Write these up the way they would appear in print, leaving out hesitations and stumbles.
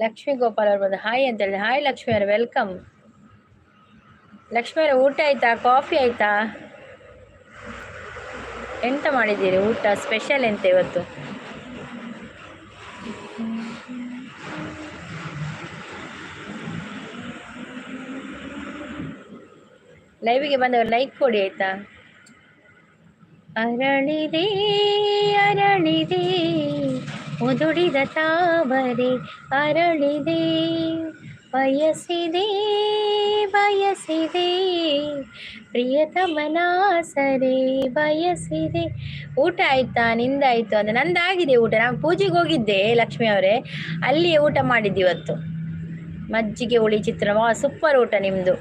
ಲಕ್ಷ್ಮೀ ಗೋಪಾಲ್ ಅವ್ರು ಬಂದು ಹಾಯ್ ಅಂತ ಹೇಳಿದೆ. ಹಾಯ್ ಲಕ್ಷ್ಮಿ ಅವರೇ, ವೆಲ್ಕಮ್. ಲಕ್ಷ್ಮಿ ಅವರೇ, ಊಟ ಆಯ್ತಾ? ಕಾಫಿ ಆಯ್ತಾ? ಎಂತ ಮಾಡಿದ್ದೀರಿ ಊಟ? ಸ್ಪೆಷಲ್ ಎಂತ ಇವತ್ತು? ಲೈವಿಗೆ ಬಂದವರು ಲೈಕ್ ಕೊಡಿ ಆಯ್ತಾ? ಅರಳಿದೆ ಅರಳಿದೆ ಮುದುಡಿದ ತಾವರೆ ಅರಳಿದೆ, ಬಯಸಿದೆ ಬಯಸಿದೆ ಪ್ರಿಯತಮನ ಸರೆ ಬಯಸಿದೆ. ಊಟ ಆಯ್ತಾ? ನಿಂದಾಯ್ತು ಅಂದ್ರೆ ನಂದಾಗಿದೆ ಊಟ. ನಾನು ಪೂಜೆಗೆ ಹೋಗಿದ್ದೆ ಲಕ್ಷ್ಮಿ ಅವರೇ, ಅಲ್ಲಿಯೇ ಊಟ ಮಾಡಿದ್ದು ಇವತ್ತು. ಮಜ್ಜಿಗೆ ಹುಳಿ ಚಿತ್ರಾನ್ನ, ಸೂಪರ್ ಊಟ ನಿಮ್ಮದು.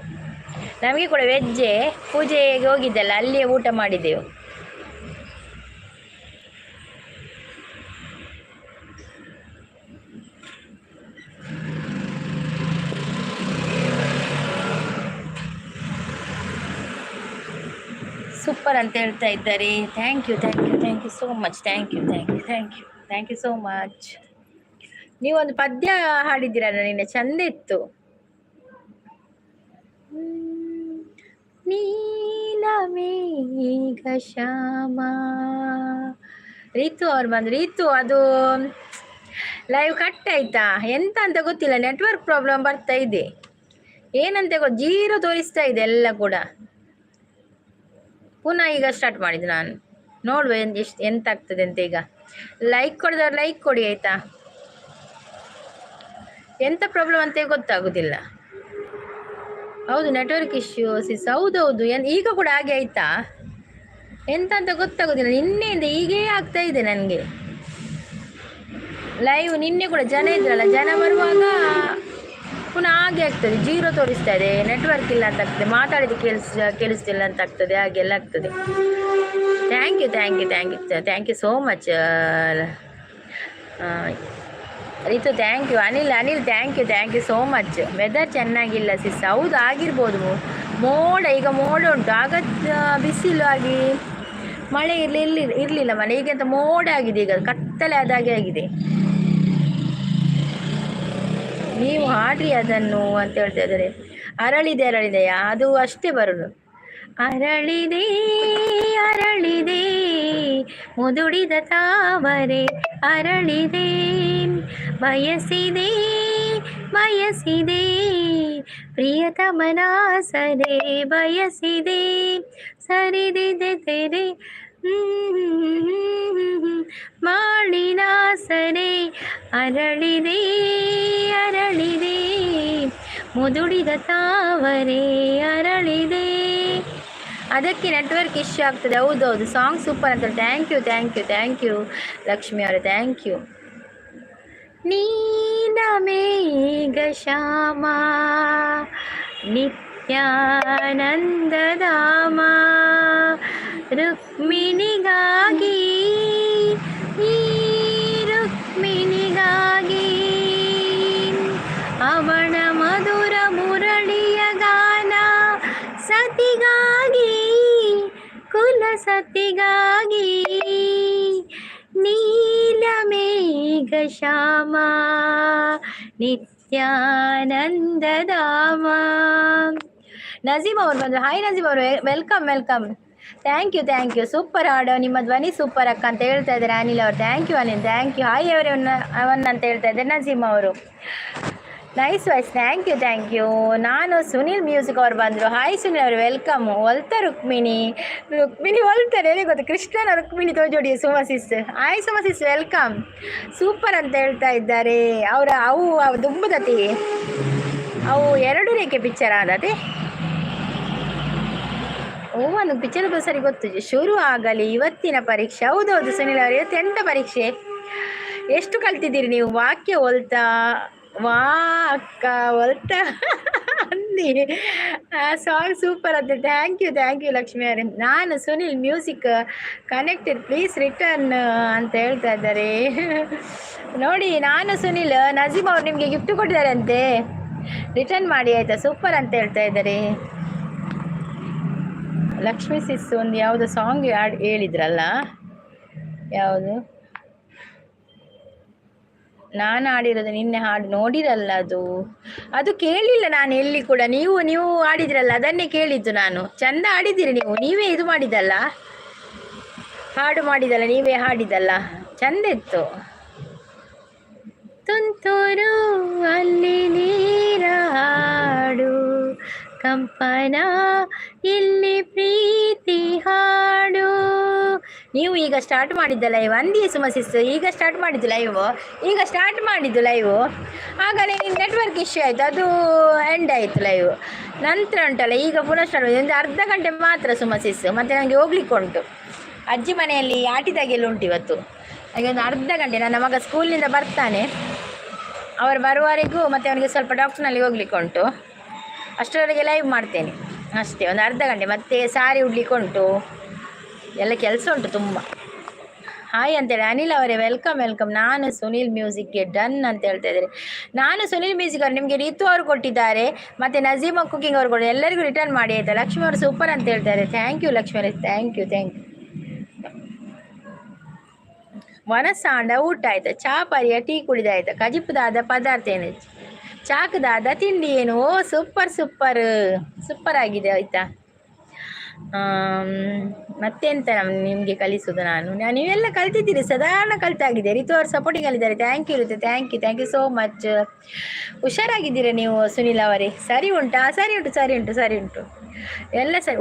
ನಮಗೆ ಕೂಡ ವೆಜ್ಜೇ. ಪೂಜೆಗೆ ಹೋಗಿದ್ದೆಲ್ಲ ಅಲ್ಲಿಯೇ ಊಟ ಮಾಡಿದ್ದೆವು. ಸೂಪರ್ ಅಂತ ಹೇಳ್ತಾ ಇದ್ದಾರೆ. Thank you thank you thank you so much. Thank you thank you thank you thank you so much. ನೀವೊಂದು ಪದ್ಯ ಹಾಡಿದ್ದೀರಲ್ಲ ನಿನ್ನೆ, ಚಂದ ಇತ್ತು. ನೀಲಮೇಘ ಶ್ಯಾಮ. ರೀತು ಅವ್ರು ಬಂದ್ರು. ರೀತು, ಅದು ಲೈವ್ ಕಟ್ ಆಯ್ತಾ ಎಂತ ಅಂತ ಗೊತ್ತಿಲ್ಲ, ನೆಟ್ವರ್ಕ್ ಪ್ರಾಬ್ಲಮ್ ಬರ್ತಾ ಇದೆ. ಏನಂತ ಜೀರೋ ತೋರಿಸ್ತಾ ಇದೆ ಎಲ್ಲ ಕೂಡ. ಪುನಃ ಈಗ ಸ್ಟಾರ್ಟ್ ಮಾಡಿದ್ದು ನಾನು, ನೋಡುವ ಎಂತ ಆಗ್ತದೆ ಅಂತ. ಈಗ ಲೈಕ್ ಕೊಡಿದವ್ರು ಲೈಕ್ ಕೊಡಿ ಆಯ್ತಾ? ಎಂತ ಪ್ರಾಬ್ಲಮ್ ಅಂತ ಗೊತ್ತಾಗುದಿಲ್ಲ. ಹೌದು, ನೆಟ್ವರ್ಕ್ ಇಶ್ಯೂ ಸಿಸ್. ಹೌದೌದು, ಈಗ ಕೂಡ ಹಾಗೆ ಆಯ್ತಾ ಎಂತ ಅಂತ ಗೊತ್ತಾಗುದಿಲ್ಲ. ನಿನ್ನೆಯಿಂದ ಹೀಗೇ ಆಗ್ತಾ ಇದೆ ನನಗೆ ಲೈವ್. ನಿನ್ನೆ ಕೂಡ ಜನ ಇದ್ರಲ್ಲ, ಜನ ಬರುವಾಗ ಪುನಃ ಹಾಗೆ ಆಗ್ತದೆ, ಜೀರೋ ತೋರಿಸ್ತಾ ಇದೆ, ನೆಟ್ವರ್ಕ್ ಇಲ್ಲ ಅಂತ ಆಗ್ತದೆ, ಮಾತಾಡಿದ ಕೇಳಿಸ್ತಿಲ್ಲ ಅಂತ ಆಗ್ತದೆ, ಹಾಗೆಲ್ಲ ಆಗ್ತದೆ. Thank you thank you thank you thank you so much Ritu. Thank you Anil thank you so much. Weather ಚೆನ್ನಾಗಿಲ್ಲ ಸಿಸ್. ಹೌದು, ಆಗಿರ್ಬೋದು. ಮೋಡ, ಈಗ ಮೋಡ ಉಂಟು. ಆಗ ಬಿಸಿಲು ಆಗಿ ಮಳೆ ಇರಲಿಲ್ಲ ಮನೆ. ಈಗಂತ ಮೋಡ ಆಗಿದೆ, ಈಗ ಕತ್ತಲೆ ಆದಾಗೆ ಆಗಿದೆ. ನೀವು ಹಾಡ್ರಿ ಅದನ್ನು ಅಂತ ಹೇಳ್ತಾ ಇದ್ದಾರೆ. ಅರಳಿದೆಯಾ, ಅದು ಅಷ್ಟೇ ಬರೋದು. ಅರಳಿದೆ ಅರಳಿದೆ ಮುದುಡಿದ ತಾವರೆ ಅರಳಿದೆ, ಬಯಸಿದೆ ಬಯಸಿದೆ ಪ್ರಿಯತಮನ ಸರೆ ಬಯಸಿದೆ, ಸರಿದಿದೆ ತೆರೆ ಮಾಡಿನ ಸರೆ ಅರಳಿದೆ ಅರಳಿದೆ ಮುದುಡಿದ ತಾವರೆ ಅರಳಿದೆ. ಅದಕ್ಕೆ ನೆಟ್ವರ್ಕ್ ಇಶ್ಯೂ ಆಗ್ತದೆ. ಹೌದೌದು, ಸಾಂಗ್ ಸೂಪರ್ ಅಂತ. Thank you thank you thank you Lakshmi ಅವರೇ, ಥ್ಯಾಂಕ್ ಯು. ನೀಲಮೇಘ ಶ್ಯಾಮ ನಿತ್ಯಾನಂದಧಾಮ, ರುಕ್ಮಿಣಿಗಾಗಿ ರುಕ್ಮಿಣಿಗಾಗಿ ಅವಳ ಮಧುರ ಮುರಳಿಯ ಗಾನ, ಸತಿಗಾಗಿ ಕುಲ ಸತಿಗಾಗಿ ನೀಲಮೇಘ ಶ್ಯಾಮ ನಿತ್ಯಾನಂದಧಾಮ. ನಜೀಮ್ ಅವ್ರು ಬಂದರು. ಹಾಯ್ ನಜೀಮ್ ಅವರು, welcome welcome. Thank you super ಹಾಡು, ನಿಮ್ಮ ಧ್ವನಿ ಸೂಪರ್ ಅಕ್ಕ ಅಂತ ಹೇಳ್ತಾ ಇದ್ದಾರೆ ಅನಿಲ್ ಅವರು. Thank you Anil, thank you. Hi ಅವರನ್ನ ಅಂತ ಹೇಳ್ತಾ ಇದ್ದಾರೆ ನಜೀಮ್ ಅವರು. Nice voice, thank you. ನಾನು ಸುನಿಲ್ ಮ್ಯೂಸಿಕ್ ಅವ್ರು ಬಂದರು. ಹಾಯ್ ಸುನಿಲ್ ಅವರು, ವೆಲ್ಕಮ್. ಒಲ್ತಾ ರುಕ್ಮಿಣಿ ಒಲ್ತಾರೆ, ಹೇಳಿ ಗೊತ್ತು, ಕೃಷ್ಣನ ರುಕ್ಮಿಣಿ ತೋಜೋಡಿ Suma sis. Hi Suma sis, welcome. Super ಅಂತ ಹೇಳ್ತಾ ಇದ್ದಾರೆ. ಅವು ದುಂಬದತಿ ಅವು 2 ರೇಖೆ ಪಿಕ್ಚರ್ ಆದತೆ. ಒಂದು ಪಿಕ್ಚರ್ ಸರಿ ಗೊತ್ತು. ಶುರು ಆಗಲಿ ಇವತ್ತಿನ ಪರೀಕ್ಷೆ. ಹೌದೌದು ಸುನಿಲ್ ಅವರು, ಇವತ್ತು 8ನೇ ಪರೀಕ್ಷೆ. ಎಷ್ಟು ಕಲ್ತಿದ್ದೀರಿ ನೀವು? ವಾಕ್ಯ ಒಲ್ತಾ ವಾ ಅಕ್ಕ ಒಲ್ತಾ ಅಂದಿ. ಸಾಂಗ್ ಸೂಪರ್ ಅಂತ. ಥ್ಯಾಂಕ್ ಯು ಲಕ್ಷ್ಮಿ ಅವರೇ. ನಾನು Sunil music connected, please return ಅಂತ ಹೇಳ್ತಾ ಇದ್ದಾರೆ. ನೋಡಿ, ನಾನು ಸುನಿಲ್, ನಜೀಮ್ ಅವ್ರು ನಿಮಗೆ ಗಿಫ್ಟ್ ಕೊಟ್ಟಿದ್ದಾರೆ ಅಂತೆ, ರಿಟರ್ನ್ ಮಾಡಿ ಆಯಿತಾ? ಸೂಪರ್ ಅಂತ ಹೇಳ್ತಾ ಇದ್ದಾರೆ. ಲಕ್ಷ್ಮೀ ಸಿಸ್ ಒಂದು ಯಾವುದೋ ಸಾಂಗ್ ಹೇಳಿದ್ರಲ್ಲ, ಯಾವುದು? ನಾನು ಆಡಿರೋದು ನಿನ್ನೆ ಹಾಡು ನೋಡಿರಲ್ಲ ಅದು. ಅದು ಕೇಳಲಿಲ್ಲ ನಾನು ಎಲ್ಲಿ ಕೂಡ. ನೀವು ಆಡಿದ್ರಲ್ಲ ಅದನ್ನೇ ಕೇಳಿದ್ದು ನಾನು. ಚಂದ ಆಡಿದ್ದೀರಿ ನೀವು. ನೀವೇ ಇದು ಮಾಡಿದಲ್ಲ, ಹಾಡು ಮಾಡಿದಲ್ಲ, ನೀವೇ ಹಾಡಿದಲ್ಲ, ಚಂದ ಇತ್ತು. ತುಂತುರು ಅಲ್ಲಿ ನೀರ ಹಾಡು, ಕಂಪನ ಇಲ್ಲಿ ಪ್ರೀತಿ ಹಾಡು. ನೀವು ಈಗ ಸ್ಟಾರ್ಟ್ ಮಾಡಿದ್ದ ಲೈವ್ ಅಂದಿಯೇ ಸುಮಸಿಸ್, ಈಗ ಸ್ಟಾರ್ಟ್ ಮಾಡಿದ್ದು ಲೈವ್, ಈಗ ಸ್ಟಾರ್ಟ್ ಮಾಡಿದ್ದು ಲೈವ್. ಆಗಲೇ ನೆಟ್ವರ್ಕ್ ಇಶ್ಯೂ ಆಯಿತು, ಅದು ಎಂಡ್ ಆಯಿತು ಲೈವ್. ನಂತರ ಉಂಟಲ್ಲ ಈಗ ಪುನಃ ಸ್ಟಾರ್ಟ್ ಮಾಡಿದ್ದು. ಒಂದು ಅರ್ಧ ಗಂಟೆ ಮಾತ್ರ ಸುಮಸಿಸ್, ಮತ್ತು ನನಗೆ ಹೋಗ್ಲಿಕ್ಕೆ ಉಂಟು. ಅಜ್ಜಿ ಮನೆಯಲ್ಲಿ ಆಟಿದಾಗೆಲ್ಲ ಉಂಟು ಇವತ್ತು. ಹಾಗೆ ಒಂದು ಅರ್ಧ ಗಂಟೆ ನನ್ನ ಮಗ ಸ್ಕೂಲಿನಿಂದ ಬರ್ತಾನೆ, ಅವರು ಬರುವವರೆಗೂ ಮತ್ತು ಅವನಿಗೆ ಸ್ವಲ್ಪ ಡಾಕ್ಟ್ರ್ನಲ್ಲಿ ಹೋಗ್ಲಿಕ್ಕೆ ಉಂಟು. ಅಷ್ಟರವರೆಗೆ ಲೈವ್ ಮಾಡ್ತೇನೆ ಅಷ್ಟೇ, ಒಂದು ಅರ್ಧ ಗಂಟೆ. ಮತ್ತು ಸಾರಿ ಉಡ್ಲಿಕ್ಕೆ ಉಂಟು, ಎಲ್ಲ ಕೆಲಸ ಉಂಟು ತುಂಬ. ಹಾಯ್ ಅಂತೇಳಿ ಅನಿಲ್ ಅವರೇ ವೆಲ್ಕಮ್ ವೆಲ್ಕಮ್. ನಾನು ಸುನಿಲ್ ಮ್ಯೂಸಿಕ್ಗೆ ಡನ್ ಅಂತ ಹೇಳ್ತಾ ಇದ್ದಾರೆ. ನಾನು ಸುನಿಲ್ ಮ್ಯೂಸಿಕ್ ಅವರು ನಿಮಗೆ ರೀತು ಅವರು ಕೊಟ್ಟಿದ್ದಾರೆ, ಮತ್ತು ನಜೀಮಾ ಕುಕಿಂಗ್ ಅವರು ಕೊಡಿ, ಎಲ್ಲರಿಗೂ ರಿಟರ್ನ್ ಮಾಡಿ ಆಯಿತಾ. ಲಕ್ಷ್ಮಿ ಅವರು ಸೂಪರ್ ಅಂತ ಹೇಳ್ತಾರೆ. ಥ್ಯಾಂಕ್ ಯು ಲಕ್ಷ್ಮಿ ಅವರೇ, ಥ್ಯಾಂಕ್ ಯು. ವನಸಾಂಡ ಊಟ ಆಯ್ತಾ? ಚಾ ಪರಿಯ ಟೀ ಕುಡಿದಾಯ್ತಾ? ಕಜಿಪುದಾದ ಪದಾರ್ಥ ಏನು? ಚಾಕದಾದ ತಿಂಡಿ ಏನು? ಓ ಸೂಪರ್ ಸೂಪರ್ ಸೂಪರ್ ಆಗಿದೆ ಆಯಿತಾ. ಮತ್ತೆಂತ ನಿಮಗೆ ಕಲಿಸೋದು ನೀವೆಲ್ಲ ಕಲ್ತಿದ್ದೀರಿ, ಸಾಧಾರಣ ಕಲ್ತಾಗಿದೆ. ರಿತು ಅವರು ಸಪೋರ್ಟಿಂಗಲ್ಲಿದ್ದಾರೆ. Thank you Ritu, thank you so much. ಹುಷಾರಾಗಿದ್ದೀರಾ ನೀವು ಸುನಿಲ್ ಅವರೇ? ಸರಿ ಉಂಟಾ? ಸರಿ ಉಂಟು ಎಲ್ಲ ಸರಿ.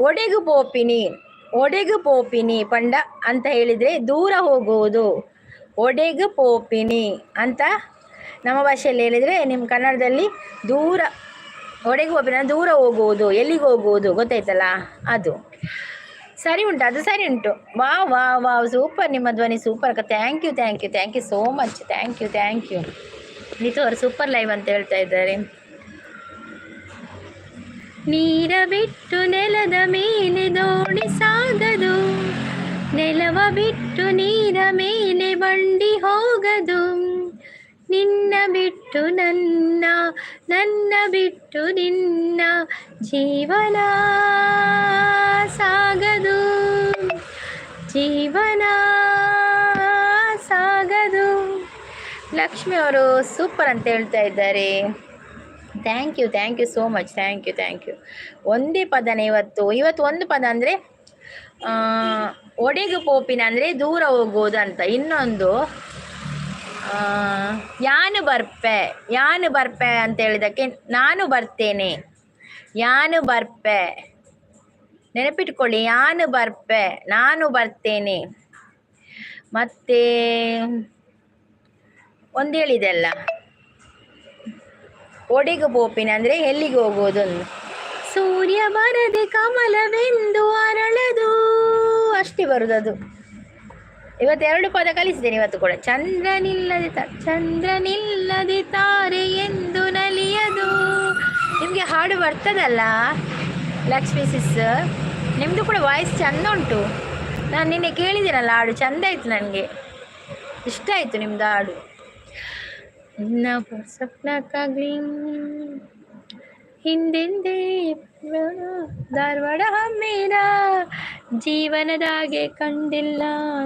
ಒಡೆಗು ಪೋಪಿನಿ ಪಂಡ ಅಂತ ಹೇಳಿದರೆ ದೂರ ಹೋಗುವುದು. ಒಡೆಗು ಪೋಪಿನಿ ಅಂತ ನಮ್ಮ ಭಾಷೆಯಲ್ಲಿ ಹೇಳಿದರೆ, ನಿಮ್ಮ ಕನ್ನಡದಲ್ಲಿ ದೂರ, ಒಡೆಗು ಪೋಪಿನಿ ದೂರ ಹೋಗುವುದು, ಎಲ್ಲಿಗೆ ಹೋಗುವುದು, ಗೊತ್ತಾಯ್ತಲ್ಲ ಅದು. ಸರಿ ಉಂಟು, ಅದು ಸರಿ ಉಂಟು. ವಾವ್ ಸೂಪರ್, ನಿಮ್ಮ ಧ್ವನಿ ಸೂಪರ್ ಅಕ್ಕ. Thank you so much. Thank you. Neetu ಅವರು ಸೂಪರ್ ಲೈವ್ ಅಂತ ಹೇಳ್ತಾ ಇದ್ದಾರೆ. ನೀರ ಬಿಟ್ಟು ನೆಲದ ಮೇಲೆ ದೋಣಿ ಸಾಗದು, ನೆಲವ ಬಿಟ್ಟು ನೀರ ಮೇಲೆ ಬಂಡಿ ಹೋಗದು. ನಿನ್ನ ಬಿಟ್ಟು ನನ್ನ ಬಿಟ್ಟು ನಿನ್ನ ಜೀವನ ಸಾಗದು, ಲಕ್ಷ್ಮಿ ಅವರು ಸೂಪರ್ ಅಂತ ಹೇಳ್ತಾ ಇದ್ದಾರೆ. Thank you so much. Thank you. ಒಂದೇ ಪದನೇ ಇವತ್ತು ಒಂದು ಪದ ಅಂದರೆ ಒಡೆಗು ಪೋಪಿನ ಅಂದರೆ ದೂರ ಹೋಗೋದು ಅಂತ. ಇನ್ನೊಂದು ಯಾನು ಬರ್ಪೆ ಅಂತ ಹೇಳಿದಕ್ಕೆ ನಾನು ಬರ್ತೇನೆ. ಯಾನು ಬರ್ಪೆ ನೆನಪಿಟ್ಕೊಳ್ಳಿ, ಯಾನು ಬರ್ಪೆ ನಾನು ಬರ್ತೇನೆ. ಮತ್ತೆ ಒಂದು ಹೇಳಿದೆ ಅಲ್ಲ, ಒಡೆಗು ಪೋಪಿನ ಅಂದರೆ ಎಲ್ಲಿಗೆ ಹೋಗೋದು. ಸೂರ್ಯ ಬರದೆ ಕಮಲವೆಂದು ಅರಳದು, ಅಷ್ಟೇ ಬರುವುದು. ಇವತ್ತು 2 ಪದ ಕಲಿಸಿದ್ದೇನೆ ಇವತ್ತು ಕೂಡ. ಚಂದ್ರನಿಲ್ಲದೆ ತಾರೆ ಎಂದು ನಲಿಯದು. ನಿಮಗೆ ಹಾಡು ಬರ್ತದಲ್ಲ ಲಕ್ಷ್ಮೀ ಸಿಸ್, ನಿಮ್ಮದು ಕೂಡ ವಾಯ್ಸ್ ಚಂದ ಉಂಟು. ನಾನು ನಿನ್ನೆ ಕೇಳಿದ್ದೀನಲ್ಲ ಹಾಡು, ಚಂದ ಆಯಿತು, ನನಗೆ ಇಷ್ಟ ಆಯಿತು ನಿಮ್ಮದು ಹಾಡು. ಸ್ವಪ್ನಕ್ಕಾಗಲಿ ಹಿಂದೆಂದೇ ಧಾರವಾಡ ಹಮ್ಮಿನ ಜೀವನದಾಗೆ ಕಂಡಿಲ್ಲ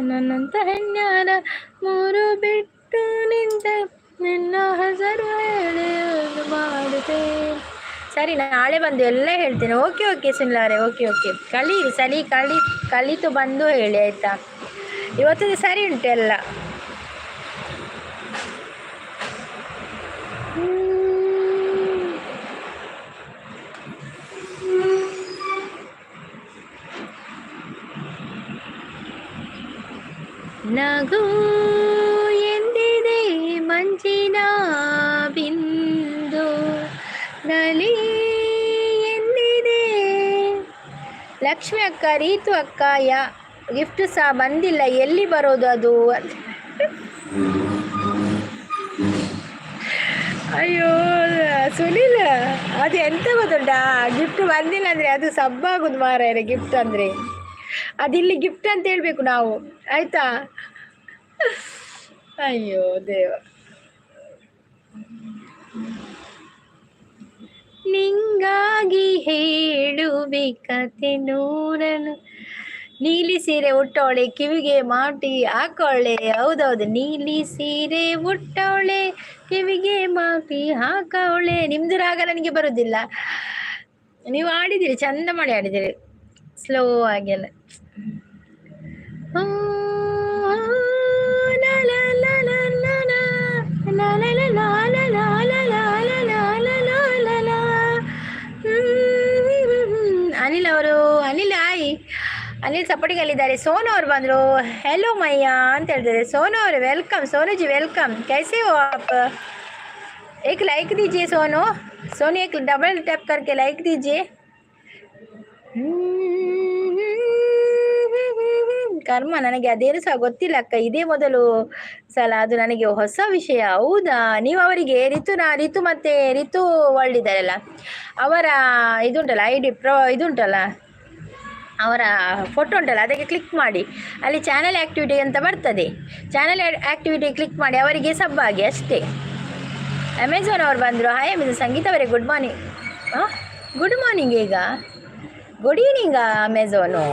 ನನ್ನಂತ ಹೆಣ್ಣಾರ, ಮೂರು ಬಿಟ್ಟು ನಿಂತ ನಿನ್ನ ಹೆಸರು ಹೇಳಿ ಮಾಡುತ್ತೆ. ಸರಿ, ನಾಳೆ ಬಂದು ಎಲ್ಲ ಹೇಳ್ತೇನೆ. ಓಕೆ ಸುನಿಲವರೇ, ಓಕೆ ಕಲೀರಿ. ಕಲಿತು ಬಂದು ಹೇಳಿ ಆಯಿತಾ. ಇವತ್ತು ಸರಿ ಉಂಟು ಎಲ್ಲ. ನಗು ಎಂದಿದೆ ಮಂಜಿನ ಬಿಂದು, ನಲಿ ಎಂದಿದೆ. ಲಕ್ಷ್ಮಿ ಅಕ್ಕ, ರೀತು ಅಕ್ಕ, ಗಿಫ್ಟ್ ಸಹ ಬಂದಿಲ್ಲ, ಎಲ್ಲಿ ಬರೋದು ಅದು? ಅಯ್ಯೋ ಸುನಿಲ್, ಅದು ಎಂತ ಗೊತ್ತುಂಟಾ, ಗಿಫ್ಟ್ ಬಂದಿಲ್ಲ ಅಂದರೆ ಅದು ಸಬ್ಬಾಗೋದು ಮಾರಾಯರೆ. ಗಿಫ್ಟ್ ಅಂದರೆ ಅದಿಲ್ಲಿ ಗಿಫ್ಟ್ ಅಂತ ಹೇಳ್ಬೇಕು ನಾವು, ಆಯ್ತಾ? ಅಯ್ಯೋ ದೇವ. ನಿಂಗಾಗಿ ಹೇಳುವೆ ಕತೆ ನೂರನು, ನೀಲಿ ಸೀರೆ ಉಟ್ಟವಳೆ ಕಿವಿಗೆ ಮಾಟಿ ಹಾಕವಳೆ. ಹೌದೌದು, ನೀಲಿ ಸೀರೆ ಉಟ್ಟವಳೆ ಕಿವಿಗೆ ಮಾಟಿ ಹಾಕವಳೆ. ನಿಮ್ದು ರಾಗ ನನಗೆ ಬರುದಿಲ್ಲ. ನೀವು ಆಡಿದಿರಿ, ಚಂದ ಮಾಡಿ ಆಡಿದಿರಿ, ಸ್ಲೋ ಆಗೆಲ್ಲ. ಅನಿಲ್ ಅವರು, ಅನಿಲ್ ಆಯ್, ಅನಿಲ್ ಸಪೋರ್ಟಿಗಲ್ಲಿದ್ದಾರೆ. ಸೋನು ಅವರು ಬಂದರು. ಹೆಲೋ ಮಯ್ಯ ಅಂತ ಹೇಳ್ತಾರೆ. ಸೋನು ಅವರು ವೆಲ್ಕಮ್. ಸೋನುಜಿ ವೆಲ್ಕಮ್. कैसे हो आप? एक लाइक दीजिए सोनू. सोनू एक डबल टैप करके लाइक दीजिए. ಕರ್ಮ, ನನಗೆ ಅದೇನು ಸಹ ಗೊತ್ತಿಲ್ಲ ಅಕ್ಕ, ಇದೇ ಮೊದಲು ಸಲ, ಅದು ನನಗೆ ಹೊಸ ವಿಷಯ. ಹೌದಾ? ನೀವು ಅವರಿಗೆ ರಿತು ಮತ್ತೆ ರಿತು ವರ್ಲ್ಡ್ ಇದ್ದಾರಲ್ಲ, ಅವರ ಇದುಂಟಲ್ಲ ID ಇದುಂಟಲ್ಲ, ಅವರ ಫೋಟೋ ಉಂಟಲ್ಲ, ಅದಕ್ಕೆ ಕ್ಲಿಕ್ ಮಾಡಿ, ಅಲ್ಲಿ ಚಾನಲ್ ಆ್ಯಕ್ಟಿವಿಟಿ ಅಂತ ಬರ್ತದೆ. ಚಾನಲ್ ಆ್ಯಕ್ಟಿವಿಟಿ ಕ್ಲಿಕ್ ಮಾಡಿ ಅವರಿಗೆ ಸಬ್ ಆಗಿ ಅಷ್ಟೇ. ಅಮೆಝಾನ್ ಅವ್ರು ಬಂದರು. Hi Amazon. ಸಂಗೀತ ಅವರೇ ಗುಡ್ ಮಾರ್ನಿಂಗ್. ಗುಡ್ ಮಾರ್ನಿಂಗ್ ಈಗ, गुड इवनिंग अमेज़ोनो,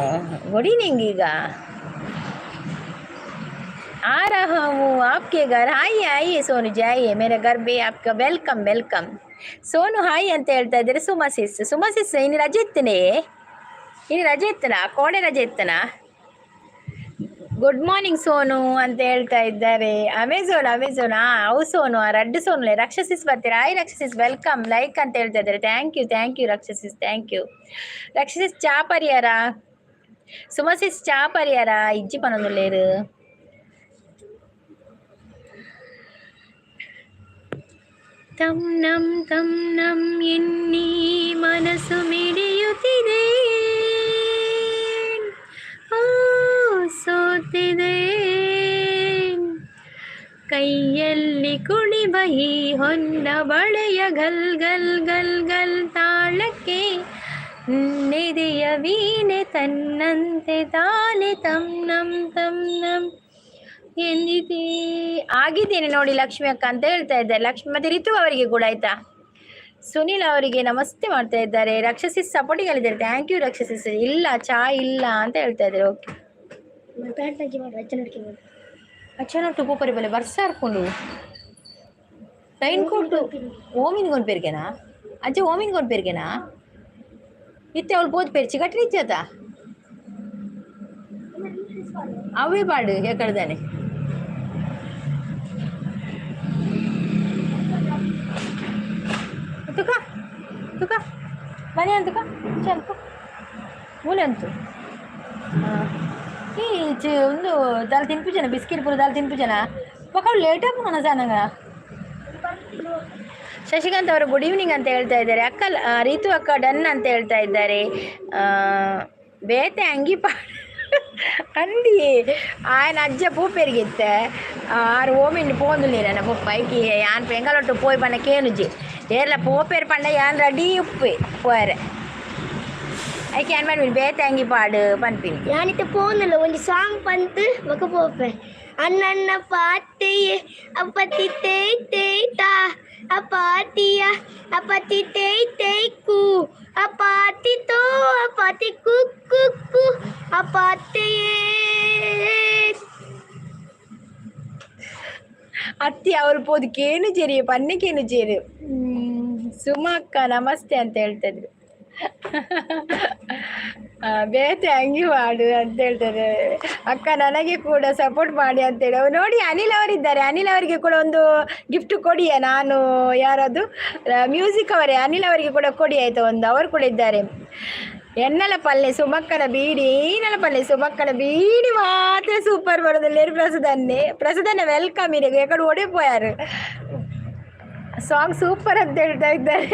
गुड इवनिंग ಈಗ आ रहा हूँ आपके घर. आइए आइए सोनू जी, आइए मेरे घर पे, आपका वेलकम वेलकम. ಸೋನು ಹಾಯ್ ಅಂತ ಹೇಳ್ತಾ ಇದ್ದಾರೆ. ಸುಮಸಿಸ್ ಇನ್ನು ರಜೆ ಇತ್ತನೇ, ಇನ್ನು ರಜೆ ಇತ್ತನಾ, ಕೋಣೆ ರಜೆ ಇತ್ತನಾ? ಗುಡ್ ಮಾರ್ನಿಂಗ್ ಸೋನು ಅಂತ ಹೇಳ್ತಾ ಇದ್ದಾರೆ. ಅಮೆಝೋನ್ ಅವು ಸೋನು, ರಡ್ಡು ಸೋನು, ರಕ್ಷಸಿಸ್ ಬರ್ತೀರಾ? ಹಾಯ್ ರಕ್ಷಸಿಸ್ ವೆಲ್ಕಮ್, ಲೈಕ್ ಅಂತ ಹೇಳ್ತಾ ಇದ್ದಾರೆ. Thank you Raksha sis, thank you. Raksha sis ಚಾ ಪರಿಯಾರಾ? ಸುಮಸಿಸ್ ಚಾ ಪರಿಯಾರಾ? ಇಜ್ಜಿ ಪನೊಂದುಲ್ಲೇರು. ತಂ ನಂ ಎನ್ನಿ ಮನಸ್ಸು ಮಿಡಿಯುತ್ತಿದೆ, ಸೋತಿದೆ ಕೈಯಲ್ಲಿ ಕುಣಿಬಹಿ ಹೊನ್ನ ಬಳೆಯ ಗಲ್ ಗಲ್ ಗಲ್ ಗಲ್ ತಾಳಕ್ಕೆ ನೆದೆಯ ವೀಣೆ ತನ್ನಂತೆ ತಾನೆ ತಂ ನಂ ಎಂದಿದೆ. ಆಗಿದ್ದೇನೆ ನೋಡಿ ಲಕ್ಷ್ಮಿ ಅಕ್ಕ ಅಂತ ಹೇಳ್ತಾ ಇದ್ದಾರೆ. ಲಕ್ಷ್ಮಿ ಮತ್ತೆ ರಿತು ಅವರಿಗೆ ಕೂಡ ಆಯ್ತಾ. ಸುನಿಲ್ ಅವರಿಗೆ ನಮಸ್ತೆ ಮಾಡ್ತಾ ಇದ್ದಾರೆ. ರಕ್ಷಸಿಸ್ ಸಪೋರ್ಟಿಗಲ್ಲಿದ್ದಾರೆ. Thank you Raksha sis. ಇಲ್ಲ ಚಾ ಇಲ್ಲ ಅಂತ ಹೇಳ್ತಾ ಇದ್ದಾರೆ. ಓಕೆ ಅಚ್ಚನೊಟ್ಟು ಪೂಪರಿ ಬಲೆ ಬರ್ಸ ಹಾಕೊಂಡು ರೈನ್ ಕೋಟು ಓಮಿನ್ಗೊಂದು ಪೇರ್ಗೆನಾ ಅಜ್ಜ, ಓಮಿನ್ಗೊಂದು ಪೇರ್ಗೆನಾ ಇತ್ತೆ ಅವಳು ಬೋದು ಪೇರು ಚಿಗಟ್ರಿ ಇಚ್ಚತ ಅವೇ ಪಾಡು ಎಕಡ್ದಾನೆ. ತುಕ ಮನೆ ಅಂತುಕ ಚಂತು ಮೂಲೆ ಅಂತು ಈ ಒಂದು ದಾಲ್ ತಿನ್ಪು ಜನ ಬಿಸ್ಕಿಟ್ ಪೂರ ದಾಲ್ ತಿನ್ಪು ಜನ ಮಕ್ಕಳು ಲೇಟ್ ಆಗ ಮನ ಸಾನಂಗ. ಶಶಿಕಾಂತ್ ಅವರು ಗುಡ್ ಈವ್ನಿಂಗ್ ಅಂತ ಹೇಳ್ತಾ ಇದ್ದಾರೆ. ಅಕ್ಕ ರಿತು ಅಕ್ಕ ಡನ್ ಅಂತ ಹೇಳ್ತಾ ಇದ್ದಾರೆ. ಬೇತೆ ಅಂಗಿ ಅಂಡಿ ఆయన అజ్జ పూపెరిగితే ఆరు ఓమిండి పోందులే నన్న పైకి యాన్ పెంగలొట్టు పోయి పన్న కేనుజి ఏర్ల పోపేరు పండ యాన్ రెడీ ఉప్పు పోయారు ఐ క్యాన్ ಮಾಡಿ ಬೇತಂಗಿ ಪಾಡು ಪನ್ಪಿನಿ ಯಾನಿತ ಪೋಂದಲ್ಲ ಒಂದು ಸಾಂಗ್ ಪಂತು ಮಕ ಪೋಪೆ ಅಣ್ಣನ್ನ ಪಾತಿಯೇ ಅಪ್ಪತಿ ತೇಯ್ ತೇಯ್ತಾ ಅಪಾತಿಯ ಅಪತಿ ತೇಯ್ ತೇಯ್ಕು ಅಪಾತಿತೋ ಅಪಾತಿ ಕುಕ್ಕು ಅಪಾತಿಯೇ ಅತ್ತಿ ಅವ್ರು ಪೋದಕ್ಕೇನು ಜೇರಿ ಪನ್ನಕ್ಕೇನು ಜೇರು. ಸುಮಾ ಅಕ್ಕ ನಮಸ್ತೆ ಅಂತ ಹೇಳ್ತಾ ಇದ್ರು. ಬೇತೆ ಅಂಗಿ ಮಾಡು ಅಂತ ಹೇಳ್ತಾರೆ. ಅಕ್ಕ ನನಗೆ ಕೂಡ ಸಪೋರ್ಟ್ ಮಾಡಿ ಅಂತೇಳಿ ಅವ್ರು ನೋಡಿ. ಅನಿಲ್ ಅವರಿದ್ದಾರೆ. ಅನಿಲ್ ಅವರಿಗೆ ಕೂಡ ಒಂದು ಗಿಫ್ಟ್ ಕೊಡಿ. ನಾನು ಯಾರದು ಮ್ಯೂಸಿಕ್ ಅವರೇ, ಅನಿಲ್ ಅವರಿಗೆ ಕೂಡ ಕೊಡಿ ಆಯಿತಾ ಒಂದು. ಅವರು ಕೂಡ ಇದ್ದಾರೆ. ಎನ್ನಲ ಪಲ್ಲೆ ಸುಮಕ್ಕನ ಬೀಡಿ, ಈನಲ ಪಲ್ಲೆ ಸುಮಕ್ಕನ ಬೀಡಿ ಮಾತ್ರ ಸೂಪರ್ ಬರೋದಿಲ್ಲ. ಪ್ರಸದನ್ನೇ ವೆಲ್ಕಮ್ ಇರಿಗೆ ಎಕಡೆ ಓಡಿ ಪೋಯಾರು. ಸಾಂಗ್ ಸೂಪರ್ ಅಂತ ಹೇಳ್ತಾ ಇದ್ದಾರೆ.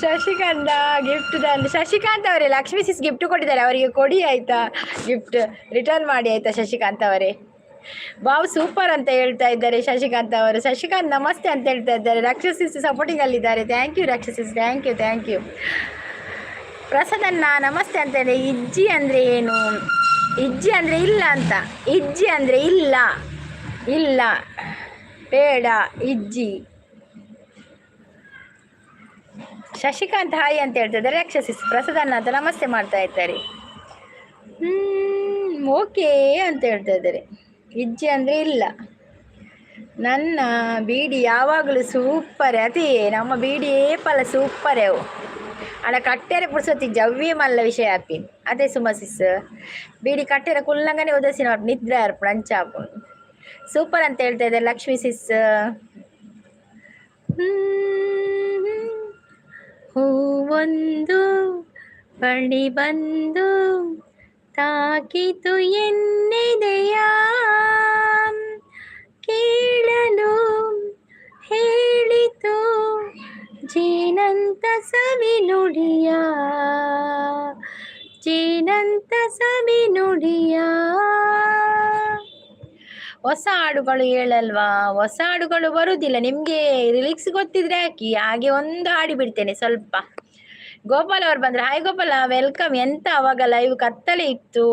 ಶಶಿಕಾಂತ ಗಿಫ್ಟ್ ಶಶಿಕಾಂತ್ ಅವರೇ ಲಕ್ಷ್ಮೀ ಸಿಸ್ ಗಿಫ್ಟ್ ಕೊಟ್ಟಿದ್ದಾರೆ. ಅವರಿಗೆ ಕೊಡಿ ಆಯಿತಾ, ಗಿಫ್ಟ್ ರಿಟರ್ನ್ ಮಾಡಿ ಆಯಿತಾ ಶಶಿಕಾಂತ್ ಅವರೇ. ವಾವ್ ಸೂಪರ್ ಅಂತ ಹೇಳ್ತಾ ಇದ್ದಾರೆ ಶಶಿಕಾಂತ್ ಅವರು. ಶಶಿಕಾಂತ್ ನಮಸ್ತೆ ಅಂತ ಹೇಳ್ತಾ ಇದ್ದಾರೆ. ರಕ್ಷಸಿಸ್ ಸಪೋರ್ಟಿಂಗಲ್ಲಿದ್ದಾರೆ. Thank you Raksha sis, thank you. ಪ್ರಸಾದನ್ನ ನಮಸ್ತೆ ಅಂತ ಹೇಳಿ. ಇಜ್ಜಿ ಅಂದರೆ ಏನು? ಇಜ್ಜಿ ಅಂದರೆ ಇಲ್ಲ ಅಂತ. ಇಜ್ಜಿ ಅಂದರೆ ಇಲ್ಲ ಬೇಡ ಇಜ್ಜಿ. ಶಶಿಕಾಂತ್ ಹಾಯ್ ಅಂತ ಹೇಳ್ತಿದ್ದಾರೆ. ರಾಕ್ಷಸಿಸ್ ಪ್ರಸಾದನ್ನ ಅಂತ ನಮಸ್ತೆ ಮಾಡ್ತಾ ಇದ್ದಾರೆ. ಓಕೆ ಅಂತ ಹೇಳ್ತಾ ಇದ್ದಾರೆ. ಇಜ್ಜೆ ಅಂದರೆ ಇಲ್ಲ. ನನ್ನ ಬೀಡಿ ಯಾವಾಗಲೂ ಸೂಪರ್. ಅದೇ ನಮ್ಮ ಬೀಡಿ ಏಪಲ್ಲ ಸೂಪರ್ ಅವು ಅಡ ಕಟ್ಟೆರೆ ಪುಡ್ಸೋತಿ ಜವ್ವಿ ಮಲ್ಲ ವಿಷಯ ಆಪಿ ಅದೇ ಸುಮಸಿಸ್ ಬೀಡಿ ಕಟ್ಟೆರೆ ಕುಲ್ಲಂಗನೆ ಉದಸಿನ ನಿದ್ರೆ ಅರ್ಪಣ ಅಂಚಾಪು ಸೂಪರ್ ಅಂತ ಹೇಳ್ತಾ ಇದ್ದಾರೆ. ಲಕ್ಷ್ಮೀ ಸಿಸ್ ಹೂವೊಂದು ಬಳಿ ಬಂದು ತಾಕಿತು ಎನ್ನೆದೆಯ ಕೇಳಲು ಹೇಳಿತು ಜೀನಂತ ಸವಿ ನುಡಿಯ ಜೀನಂತ ಸವಿ ನುಡಿಯ. ಹೊಸ ಹಾಡುಗಳು ಹೇಳಲ್ವಾ? ಹೊಸ ಹಾಡುಗಳು ಬರುವುದಿಲ್ಲ. ನಿಮಗೆ ರಿಲಿಕ್ಸ್ ಗೊತ್ತಿದ್ರೆ ಹಾಕಿ, ಹಾಗೆ ಒಂದು ಹಾಡಿ ಬಿಡ್ತೇನೆ ಸ್ವಲ್ಪ. ಗೋಪಾಲ್ ಅವ್ರು ಬಂದ್ರೆ ಹಾಯ್ ಗೋಪಾಲ ವೆಲ್ಕಮ್. ಎಂತ ಅವಾಗ ಲೈವ್ ಕತ್ತಲೆ ಇತ್ತು,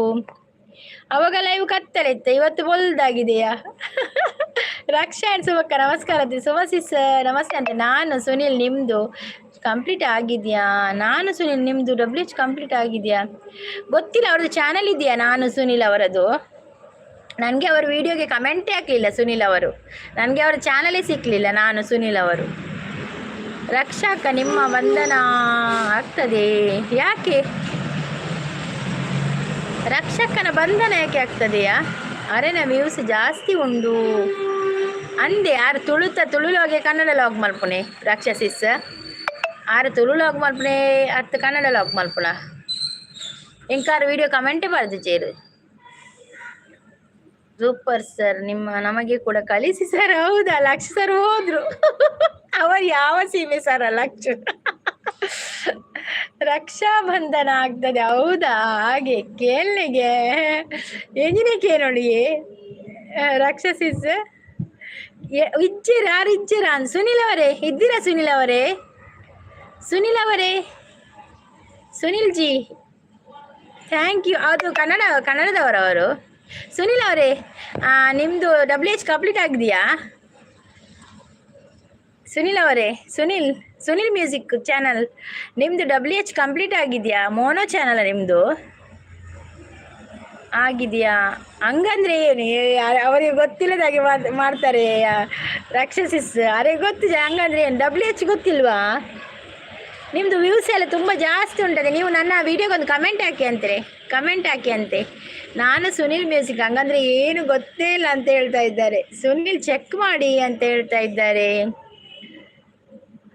ಅವಾಗ ಲೈವ್ ಕತ್ತಲೆ ಇತ್ತು, ಇವತ್ತು ಬೊಲ್ದಾಗಿದೆಯಾ? ರಕ್ಷಾ ಅಂಡ್ ಸುಮಕ್ಕ ನಮಸ್ಕಾರ. ಸುಮಸಿಸ್ ನಮಸ್ತೆ ಅಂತ. ನಾನು ಸುನಿಲ್ ನಿಮ್ಮದು ಕಂಪ್ಲೀಟ್ ಆಗಿದೆಯಾ? ನಾನು ಸುನಿಲ್ ನಿಮ್ಮದು WH ಕಂಪ್ಲೀಟ್ ಆಗಿದೆಯಾ ಗೊತ್ತಿಲ್ಲ. ಅವ್ರದ್ದು ಚಾನಲ್ ಇದೆಯಾ? ನಾನು ಸುನಿಲ್ ಅವರದು. ನನಗೆ ಅವರ ವಿಡಿಯೋಗೆ ಕಮೆಂಟೇ ಹಾಕಲಿಲ್ಲ ಸುನಿಲ್ ಅವರು. ನನಗೆ ಅವರ ಚಾನಲೇ ಸಿಕ್ಕಲಿಲ್ಲ. ನಾನು ಸುನಿಲ್ ಅವರು. ರಕ್ಷಾಕ ನಿಮ್ಮ ಬಂಧನ ಆಗ್ತದೆ ಯಾಕೆ? ರಕ್ಷಕನ ಬಂಧನ ಯಾಕೆ ಆಗ್ತದೆಯಾ? ಅರೆನ ವ್ಯೂಸ್ ಜಾಸ್ತಿ ಉಂಡು ಅಂದೆ. ಯಾರು ತುಳುಲೋಗೆ ಕನ್ನಡ ಲಾಗ್ ಮಲ್ಪುಣೆ ರಾಕ್ಷಸಿಸ್. ಆರು ತುಳು ಲಾಗ್ ಮಲ್ಪುಣೆ, 10 ಕನ್ನಡ ಲಾಗ್ ಮಲ್ಪುಣ. ಎಂಕಾರು ವಿಡಿಯೋ ಕಮೆಂಟೇ ಬರ್ದು ಚೇರು. ಸೂಪರ್ ಸರ್, ನಮಗೆ ಕೂಡ ಕಳಿಸಿ ಸರ್. ಹೌದಾ? ಲಕ್ಷ ಸರ್ ಹೋದ್ರು. ಅವರು ಯಾವ ಸೀಮೆ ಸರ್? ಲಕ್ಷ ರಕ್ಷಾ ಬಂಧನ ಆಗ್ತದೆ. ಹೌದಾ? ಹಾಗೆ ಕೇಳಲಿಗೆ ಎಂಜಿನೇ ಕೇಳೋಳಿ ರಾಕ್ಷಸಿಸ್ ಇಜ್ಜಿರ ಯಾರು ಇಜ್ಜಿರ ಅಂತ. ಸುನಿಲ್ ಅವರೇ ಇದ್ದೀರಾ? ಸುನಿಲ್ ಅವರೇ, ಸುನಿಲ್ ಅವರೇ, ಸುನಿಲ್ ಜಿ ಥ್ಯಾಂಕ್ ಯು. ಅದು ಕನ್ನಡದವರವರು. ಸುನಿಲ್ ಅವರೇ ನಿಮ್ಮದು WH ಕಂಪ್ಲೀಟ್ ಆಗಿದೆಯಾ? ಸುನಿಲ್ ಅವರೇ, ಸುನಿಲ್ ಮ್ಯೂಸಿಕ್ ಚಾನಲ್ ನಿಮ್ಮದು WH ಕಂಪ್ಲೀಟ್ ಆಗಿದೆಯಾ? ಮೋನೋ ಚಾನಲ್ ನಿಮ್ಮದು ಆಗಿದೆಯಾ? ಹಂಗಂದ್ರೆ ಏನು? ಅವರಿಗೆ ಗೊತ್ತಿಲ್ಲದಾಗೆ ಮಾಡ್ತಾರೆ ರಾಕ್ಷಸಿಸ್. ಅವರಿಗೆ ಗೊತ್ತಿದೆ ಹಂಗಂದ್ರೆ ಏನು? WH ಗೊತ್ತಿಲ್ವಾ? ನಿಮ್ಮದು ವ್ಯೂಸ್ ಎಲ್ಲ ತುಂಬ ಜಾಸ್ತಿ ಉಂಟದೆ. ನೀವು ನನ್ನ ವೀಡಿಯೋಗೊಂದು ಕಮೆಂಟ್ ಹಾಕಿ ಅಂತೆ. ನಾನು ಸುನಿಲ್ ಮ್ಯೂಸಿಕ್ ಹಂಗಂದ್ರೆ ಏನು ಗೊತ್ತೇ ಇಲ್ಲ ಅಂತ ಹೇಳ್ತಾ ಇದ್ದಾರೆ. ಸುನಿಲ್ ಚೆಕ್ ಮಾಡಿ ಅಂತ ಹೇಳ್ತಾ ಇದ್ದಾರೆ.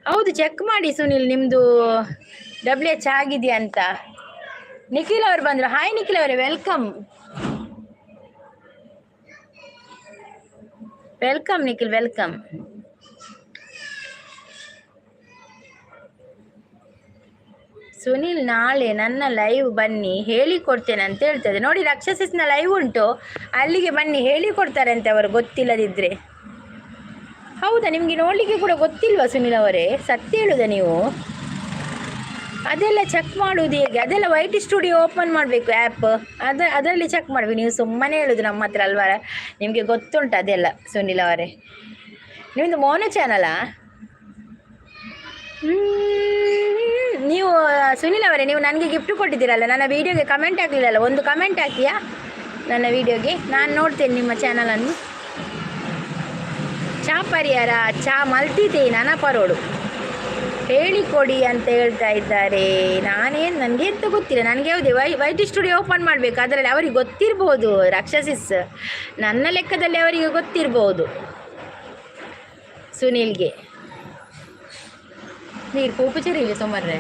ಹೌದು, ಚೆಕ್ ಮಾಡಿ ಸುನಿಲ್, ನಿಮ್ಮದು WH ಆಗಿದೆಯಾ ಅಂತ. ನಿಖಿಲ್ ಅವರು ಬಂದರು. ಹಾಯ್ ನಿಖಿಲ್ ಅವರೇ, ವೆಲ್ಕಮ್ ನಿಖಿಲ್, ವೆಲ್ಕಮ್. ಸುನಿಲ್ ನಾಳೆ ನನ್ನ ಲೈವ್ ಬನ್ನಿ ಹೇಳಿಕೊಡ್ತೇನೆ ಅಂತ ಹೇಳ್ತದೆ. ನೋಡಿ ರಾಕ್ಷಸಿಸ್ನ ಲೈವ್ ಉಂಟು, ಅಲ್ಲಿಗೆ ಬನ್ನಿ ಹೇಳಿಕೊಡ್ತಾರೆ ಅಂತೆ ಅವರು, ಗೊತ್ತಿಲ್ಲದಿದ್ದರೆ. ಹೌದಾ? ನಿಮಗೆ ನೋಡಲಿಕ್ಕೆ ಕೂಡ ಗೊತ್ತಿಲ್ವಾ ಸುನಿಲ್ ಅವರೇ? ಸತ್ಯ ಹೇಳುದ ನೀವು? ಅದೆಲ್ಲ ಚೆಕ್ ಮಾಡುವುದು ಹೇಗೆ? ಅದೆಲ್ಲ ವೈಟ್ ಸ್ಟುಡಿಯೋ ಓಪನ್ ಮಾಡಬೇಕು ಆ್ಯಪ್, ಅದರಲ್ಲಿ ಚೆಕ್ ಮಾಡಬೇಕು. ನೀವು ಸುಮ್ಮನೆ ಹೇಳೋದು ನಮ್ಮ ಹತ್ರ ಅಲ್ವಾ? ನಿಮಗೆ ಗೊತ್ತುಂಟು ಅದೆಲ್ಲ ಸುನಿಲ್ ಅವರೇ. ನಿಮ್ಮದು ಮೋನೋ ಚಾನಲಾ? ನೀವು ಸುನಿಲ್ ಅವರೇ, ನೀವು ನನಗೆ ಗಿಫ್ಟ್ ಕೊಟ್ಟಿದ್ದೀರಲ್ಲ, ನನ್ನ ವೀಡಿಯೋಗೆ ಕಮೆಂಟ್ ಹಾಕಲಿಲ್ಲಲ್ಲ. ಒಂದು ಕಮೆಂಟ್ ಹಾಕಿಯಾ ನನ್ನ ವೀಡಿಯೋಗೆ? ನಾನು ನೋಡ್ತೇನೆ ನಿಮ್ಮ ಚಾನಲನ್ನು. ಚಾ ಪರಿಹಾರ ಚಾ ಮಲ್ತಿದ್ದೆ ನನ್ನ ಪರೋಡು ಹೇಳಿಕೊಡಿ ಅಂತ ಹೇಳ್ತಾ ಇದ್ದಾರೆ. ನನಗೆ ಎಂತ ಗೊತ್ತಿಲ್ಲ. ನನಗೆ ಯಾವುದೇ ವೈಟ್ ಸ್ಟುಡಿಯೋ ಓಪನ್ ಮಾಡಬೇಕು, ಅದರಲ್ಲಿ ಅವರಿಗೆ ಗೊತ್ತಿರ್ಬೋದು ರಾಕ್ಷಸಿಸ್. ನನ್ನ ಲೆಕ್ಕದಲ್ಲಿ ಅವರಿಗೆ ಗೊತ್ತಿರ್ಬೋದು ಸುನಿಲ್ಗೆ. ನೀರು ಕೂಪುಚರಿ ಇಲ್ಲ ಸುಮಾರೇ.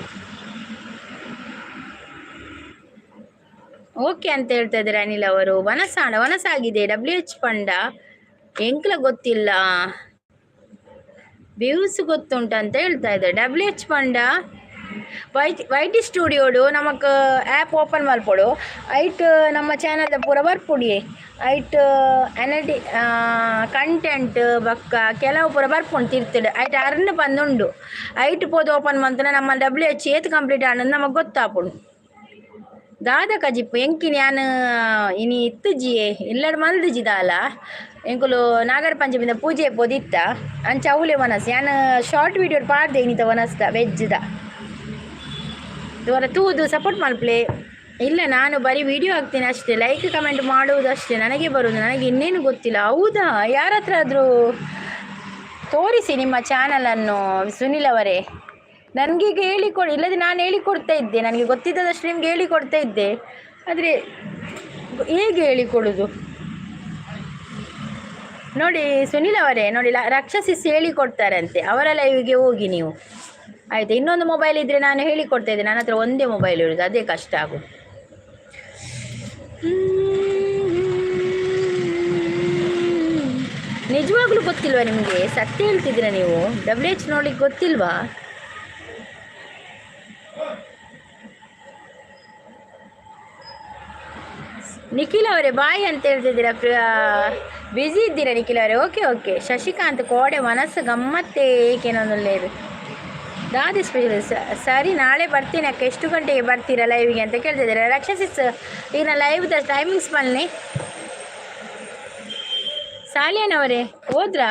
ಓಕೆ ಅಂತ ಹೇಳ್ತಾ ಇದ್ದಾರೆ ಅನಿಲ್ ಅವರು. ವನಸಾಗಿದೆ WH ಪಂಡ ಎಂಕ್ಲ ಗೊತ್ತಿಲ್ಲ, ವ್ಯೂಸ್ ಗೊತ್ತುಂಟು ಅಂತ ಹೇಳ್ತಾ ಇದ್ದಾರೆ. WH ಪಂಡ ವೈಟ್ ಸ್ಟುಡಿಯೋಡು ನಮಕ್ ಆ್ಯಪ್ ಓಪನ್ ಮಲ್ಪೊಡು ಐಟ್ ನಮ್ಮ ಚಾನಲ್ದ ಪೂರ ಬರ್ಪುಡಿ ಐಟ್ ಎನಟಿ ಕಂಟೆಂಟ್ ಬಕ್ಕ ಕೆಲವು ಪೂರ ಬರ್ಪುಂಡು ತಿರ್ತಡು ಐಟ್ ಅರ್ನ ಬಂದುಂಡು ಐಟ್ ಪೋದು ಓಪನ್ ಮಂತನ ನಮ್ಮ WH ಏತ್ ಕಂಪ್ಲೀಟ್ ಆನಂದು ನಮಗೆ ಗೊತ್ತಾಪುಂಡು. ದಾದ ಕಜಿಪ್ಪು ಎಂಕಿ ನಾನು ಇನಿ ಇತ್ತುಜಿಯೇ ಇಲ್ಲಡ್ ಮಲ್ದಿಜಿದಾಲ ಎಂಕುಲು ನಾಗರ ಪಂಚಮಿದ ಪೂಜೆ ಪೋದಿತ್ತ ಅಂಚ ಅವಲೆ ವನಸ್ ನಾನು ಶಾರ್ಟ್ ವೀಡಿಯೋ ಪಾಡ್ದೆ ಇನ್ನಿತ ವನಸ್ದ ವೆಜ್ದ ಇವರ ತೂದು ಸಪೋರ್ಟ್ ಮಲ್ಪ್ಲೆ. ಇಲ್ಲ, ನಾನು ಬರೀ ವಿಡಿಯೋ ಹಾಕ್ತೀನಿ ಅಷ್ಟೇ, ಲೈಕ್ ಕಮೆಂಟ್ ಮಾಡುವುದು ಅಷ್ಟೇ ನನಗೆ ಬರೋದು, ನನಗೆ ಇನ್ನೇನು ಗೊತ್ತಿಲ್ಲ. ಹೌದಾ? ಯಾರ ಹತ್ರ ಆದರೂ ತೋರಿಸಿ ನಿಮ್ಮ ಚಾನಲನ್ನು ಸುನಿಲ್ ಅವರೇ. ನನಗೀಗ ಹೇಳಿಕೊಡಿ, ಇಲ್ಲದೆ ನಾನು ಹೇಳಿಕೊಡ್ತಾ ಇದ್ದೆ, ನನಗೆ ಗೊತ್ತಿದ್ದದಷ್ಟು ನಿಮ್ಗೆ ಹೇಳಿಕೊಡ್ತಾ ಇದ್ದೆ. ಆದರೆ ಹೇಗೆ ಹೇಳಿಕೊಡೋದು ನೋಡಿ ಸುನಿಲ್ ಅವರೇ, ನೋಡಿ ರಕ್ಷಸಿಸ್ ಹೇಳಿಕೊಡ್ತಾರಂತೆ, ಅವರ ಲೈವಿಗೆ ಹೋಗಿ ನೀವು ಆಯಿತು. ಇನ್ನೊಂದು ಮೊಬೈಲ್ ಇದ್ದರೆ ನಾನು ಹೇಳಿಕೊಡ್ತಾ ಇದ್ದೆ, ನನ್ನ ಹತ್ರ ಒಂದೇ ಮೊಬೈಲ್ ಇರೋದು, ಅದೇ ಕಷ್ಟ ಆಗೋದು. ನಿಜವಾಗ್ಲೂ ಗೊತ್ತಿಲ್ವಾ ನಿಮಗೆ? ಸತ್ಯ ಹೇಳ್ತಿದ್ದೀರಾ ನೀವು? WH ನೋಡ್ಲಿಕ್ಕೆ ಗೊತ್ತಿಲ್ವಾ? ನಿಖಿಲ್ ಅವರೇ ಬಾಯ್ ಅಂತ ಹೇಳ್ತಿದ್ದೀರಾ, ಬ್ಯುಸಿ ಇದ್ದೀರಾ ನಿಖಿಲ್ ಅವರೇ? Okay okay. ಶಶಿಕಾಂತ್ ಕೋಡೆ ಮನಸ್ಸು ಗಮ್ಮತ್ತೇ ಏಕೇನೊಂದೊಳ್ಳೆಯದು ದಾದಿ ಸ್ಪೆಷಲ್. ಸರಿ, ನಾಳೆ ಬರ್ತೀನಿ ಅಕ್ಕ, ಎಷ್ಟು ಗಂಟೆಗೆ ಬರ್ತೀರಾ ಲೈವಿಗೆ ಅಂತ ಕೇಳ್ತಿದ್ದೀರಾ. ರಕ್ಷಸಿಸ್ ಈಗ ನಾ ಲೈವ್ದ ಟೈಮಿಂಗ್ಸ್ ಬನ್ನಿ. ಸಾಲಿಯನವರೇ ಹೋದ್ರಾ?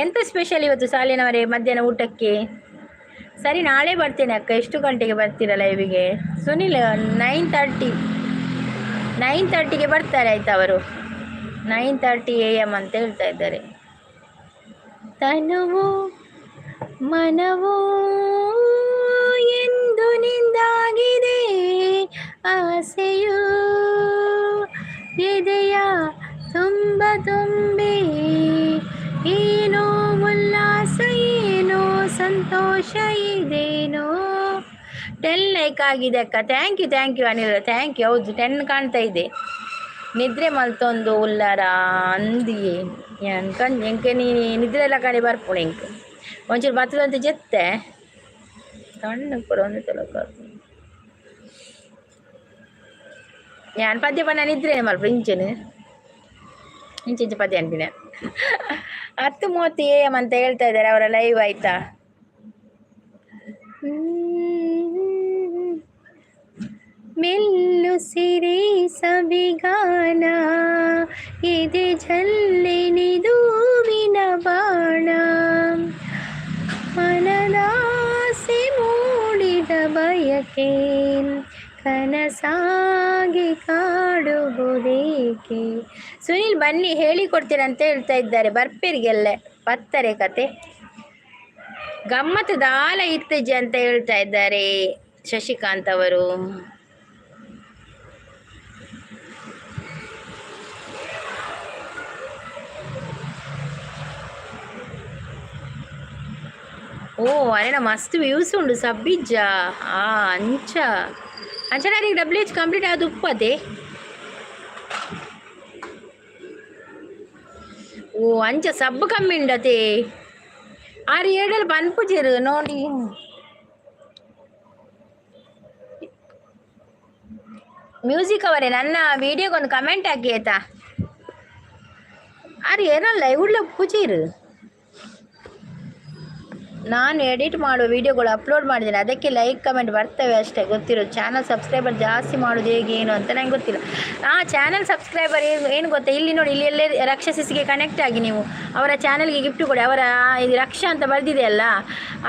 ಎಂಥ ಸ್ಪೆಷಲ್ ಇವತ್ತು ಸಾಲಿಯನವರೇ ಮಧ್ಯಾಹ್ನ ಊಟಕ್ಕೆ? ಸರಿ, ನಾಳೆ ಬರ್ತೇನೆ ಅಕ್ಕ, ಎಷ್ಟು ಗಂಟೆಗೆ ಬರ್ತೀರಾ ಲೈವಿಗೆ? ಸುನಿಲ್ 9:30ಗೆ ಬರ್ತಾರೆ ಆಯ್ತಾ, ಅವರು 9:30 AM ಅಂತ ಹೇಳ್ತಾ ಇದ್ದಾರೆ. ತನುವು ಮನವೋ ಎಂದು ನಿಂದಾಗಿದೆ ಆಸೆಯು ಎದೆಯ ತುಂಬಿ ಏನೋ ಉಲ್ಲಾಸ ಏನೋ ಸಂತೋಷ ಇದೇನೋ. 10 ಲೈಕ್ ಆಗಿದೆ ಅಕ್ಕ. Thank you Anil, thank you. ಹೌದು 10 ಕಾಣ್ತಾ ಇದೆ. ನಿದ್ರೆ ಮಲ್ತೊಂದು ಉಲ್ಲಾರ ಅಂದಿಯೇ ಎಂಕೆ ನೀ ನಿದ್ರೆ ಎಲ್ಲ ಕಡೆ ಬರ್ಪುಣ ಇಂಕ ಒಂಚೂರು ಬತ್ತದಂತ ಜೆತ್ತೆ ಸಣ್ಣ ಕೂಡ ಒಂದು ತಲಕ ഞാൻ ಪದ್ಯ ಪನ್ನ ನಿದ್ರೆ ಮಲ್ಪ ಇಂಚಿಂಚು ಪದ್ಯ ಅನ್ಪಿನ 10:30 AM ಅಂತ ಹೇಳ್ತಾ ಇದ್ದಾರೆ ಅವರ ಲೈವ್ ಆಯ್ತಾ. ಮೆಲ್ಲು ಸಿರಿ ಸವಿಗಾನ ಇದೆ ಜಲ್ಲೆನಿದೂವಿನ ಬಾಣ ಮನದಾಸೆ ಮೂಡಿದ ಬಯಕೆ ಕನಸಾಗಿ ಕಾಡುವುದೇಕೆ. ಸುನಿಲ್ ಬನ್ನಿ ಹೇಳಿಕೊಡ್ತೀರಂತ ಹೇಳ್ತಾ ಇದ್ದಾರೆ. ಬರ್ಪೇರಿಗೆಲ್ಲ ಪತ್ತರೆ ಕತೆ ಗಮ್ಮತ್ತು ದಾಲ ಇತ್ತಜ್ಜಿ ಅಂತ ಹೇಳ್ತಾ ಇದ್ದಾರೆ ಶಶಿಕಾಂತ್ ಅವರು. ಓ ಅರೇನ ಮಸ್ತ್ ವ್ಯೂಸ್ ಉಂಡು ಸಬ್ಬಿಜ್ಜ ಅಂಚನಾರಿಗೆ WH ಕಂಪ್ಲೀಟ್ ಆದ ಉಪ್ಪದೆ. ಓ ಅಂಚ ಸಬ್ಬು ಕಮ್ಮಿ ಉಂಡತೆ 6-7 ಪನ್ಪುಜಿರು ನೋಡಿ. ಮ್ಯೂಸಿಕ್ ಅವರೇ ನನ್ನ ವಿಡಿಯೋಗೊಂದು ಕಮೆಂಟ್ ಹಾಕಿ ಆಯ್ತಾ. ಏನಲ್ಲ ಉಳ್ಳ ಪೂಜಿರು ನಾನು ಎಡಿಟ್ ಮಾಡುವ ವಿಡಿಯೋಗಳು ಅಪ್ಲೋಡ್ ಮಾಡಿದ್ದೇನೆ, ಅದಕ್ಕೆ ಲೈಕ್ ಕಮೆಂಟ್ ಬರ್ತವೆ ಅಷ್ಟೇ ಗೊತ್ತಿರೋದು. ಚಾನಲ್ ಸಬ್ಸ್ಕ್ರೈಬರ್ ಜಾಸ್ತಿ ಮಾಡೋದು ಹೇಗೆ ಏನು ಅಂತ ನಂಗೆ ಗೊತ್ತಿಲ್ಲ. ಚಾನಲ್ ಸಬ್ಸ್ಕ್ರೈಬರ್ ಏನು ಗೊತ್ತಾ, ಇಲ್ಲಿ ನೋಡಿ, ಇಲ್ಲಿ ಎಲ್ಲೇ ರಕ್ಷಸಿಸ್ಗೆ ಕನೆಕ್ಟ್ ಆಗಿ ನೀವು ಅವರ ಚಾನಲ್ಗೆ ಗಿಫ್ಟ್ ಕೊಡಿ. ಅವರ ಇದು ರಕ್ಷಾ ಅಂತ ಬರೆದಿದೆ ಅಲ್ಲ,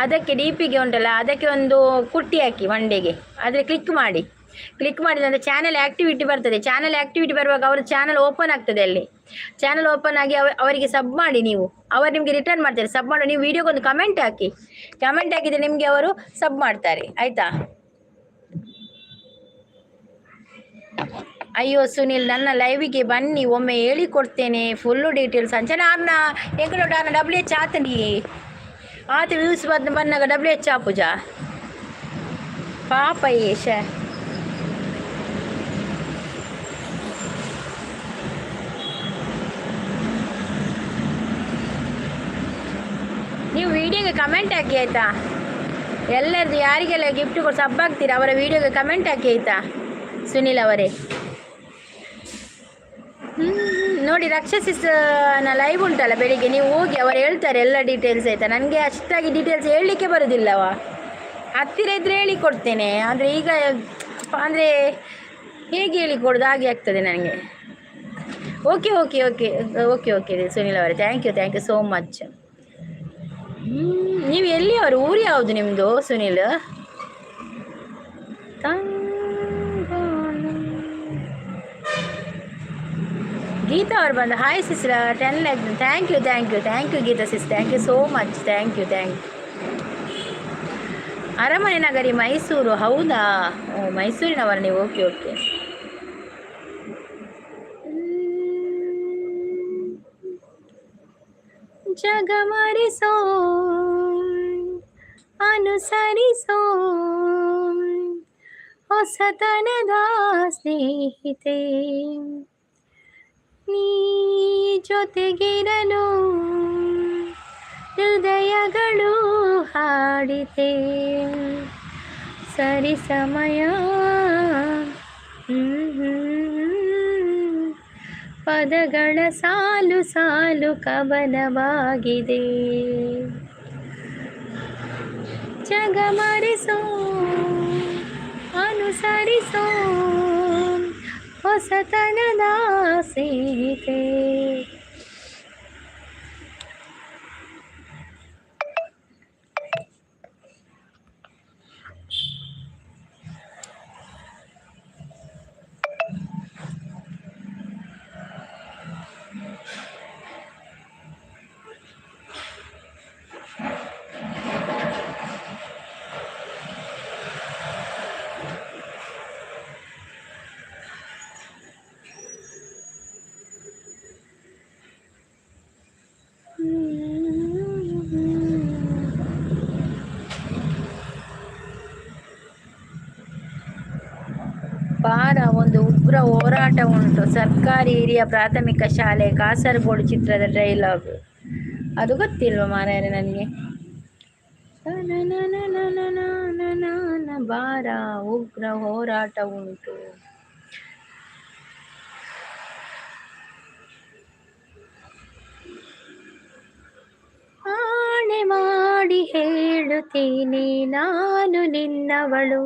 ಅದಕ್ಕೆ DPಗೆ ಉಂಟಲ್ಲ, ಅದಕ್ಕೆ ಒಂದು ಕುಟ್ಟಿ ಹಾಕಿ ಮಂಡೆಗೆ, ಆದರೆ ಕ್ಲಿಕ್ ಮಾಡಿದಂದರೆ ಚಾನಲ್ ಆ್ಯಕ್ಟಿವಿಟಿ ಬರ್ತದೆ. ಚಾನಲ್ ಆ್ಯಕ್ಟಿವಿಟಿ ಬರುವಾಗ ಅವರ ಚಾನಲ್ ಓಪನ್ ಆಗ್ತದೆ. ಅಲ್ಲಿ ಚಾನಲ್ ಓಪನ್ ಆಗಿ ಅವರಿಗೆ ಸಬ್ ಮಾಡಿ, ನೀವು ಅವರು ನಿಮಗೆ ರಿಟರ್ನ್ ಮಾಡ್ತಾರೆ. ಸಬ್ ಮಾಡಿ ನೀವು ವಿಡಿಯೋಗೊಂದು ಕಮೆಂಟ್ ಹಾಕಿದರೆ ನಿಮಗೆ ಅವರು ಸಬ್ ಮಾಡ್ತಾರೆ ಆಯಿತಾ. ಅಯ್ಯೋ ಸುನಿಲ್, ನನ್ನ ಲೈವಿಗೆ ಬನ್ನಿ, ಒಮ್ಮೆ ಹೇಳಿಕೊಡ್ತೇನೆ ಫುಲ್ಲು ಡೀಟೇಲ್ಸ್ ಅಂಚೆ. ನಾನು ಎಂಕಡೋಟ WH ಆತನಿ ಆತ ವ್ಯೂಸ್ ಬನ್ನಾಗ WH ಆಪುಜ ಪಾಪ ಏಷ. ನೀವು ವಿಡಿಯೋಗೆ ಕಮೆಂಟ್ ಹಾಕಿ ಆಯಿತಾ. ಎಲ್ಲರದ್ದು ಯಾರಿಗೆಲ್ಲ ಗಿಫ್ಟ್ ಕೊಟ್ಟು ಸಬ್ ಆಗ್ತೀರಾ ಅವರ ವಿಡಿಯೋಗೆ ಕಮೆಂಟ್ ಹಾಕಿ ಆಯಿತಾ ಸುನಿಲ್ ಅವರೇ. ನೋಡಿ ರಕ್ಷಸಿಸ್ನ ಲೈವ್ ಉಂಟಲ್ಲ ಬೆಳಿಗ್ಗೆ, ನೀವು ಹೋಗಿ ಅವರು ಹೇಳ್ತಾರೆ ಎಲ್ಲ ಡೀಟೇಲ್ಸ್ ಆಯಿತಾ. ನನಗೆ ಅಷ್ಟಾಗಿ ಡೀಟೇಲ್ಸ್ ಹೇಳಲಿಕ್ಕೆ ಬರೋದಿಲ್ಲವ, ಹತ್ತಿರ ಇದ್ದರೆ ಹೇಳಿಕೊಡ್ತೇನೆ. ಆದರೆ ಈಗ ಅಂದರೆ ಹೇಗೆ ಹೇಳಿಕೊಡೋದು ಹಾಗೆ ಆಗ್ತದೆ ನನಗೆ. Okay okay okay okay okay Sunil ಅವರೇ, ಥ್ಯಾಂಕ್ ಯು ಸೋ ಮಚ್. ನೀವು ಎಲ್ಲಿ ಅವರು ಊರು ಯಾವುದು ನಿಮ್ಮದು ಸುನಿಲ್? ತಂಗಾನು. ಗೀತಾ ಅವ್ರು ಬಂದು hi sister 10 like. Thank you Geeta sis, thank you so much, thank you. ಅರಮನೆ ನಗರಿ ಮೈಸೂರು, ಹೌದಾ? ಓ, ಮೈಸೂರಿನವರು ನೀವು, ಓಕೆ ಓಕೆ. ಜಗಮರಿಸೋ ಅನುಸರಿಸೋ ಹೊಸತನದ ಸ್ನೇಹಿತೆ, ನೀ ಜೊತೆಗಿರಲು ಹೃದಯಗಳು ಹಾಡಿತೆ. ಸರಿ ಸಮಯ ಪದಗಳ ಸಾಲು ಸಾಲು ಕವನವಾಗಿದೆ. ಜಗಮರಿಸೋ ಅನುಸರಿಸೋ ಹೊಸತನದ ಸ್ನೇಹಿತೆ. ವಾರ ಒಂದು ಉಗ್ರ ಹೋರಾಟ ಉಂಟು. ಸರ್ಕಾರಿ ಹಿರಿಯ ಪ್ರಾಥಮಿಕ ಶಾಲೆ ಕಾಸರಗೋಡು ಚಿತ್ರದ ಡೈಲಾಗ್ ಅದು ಗೊತ್ತಿಲ್ವ ಮಾರಾಯರೆ ನನಗೆ. ಬಾರ ಉಗ್ರ ಹೋರಾಟ ಉಂಟು. ಆಣೆ ಮಾಡಿ ಹೇಳುತ್ತೀನಿ ನಾನು ನಿನ್ನವಳು.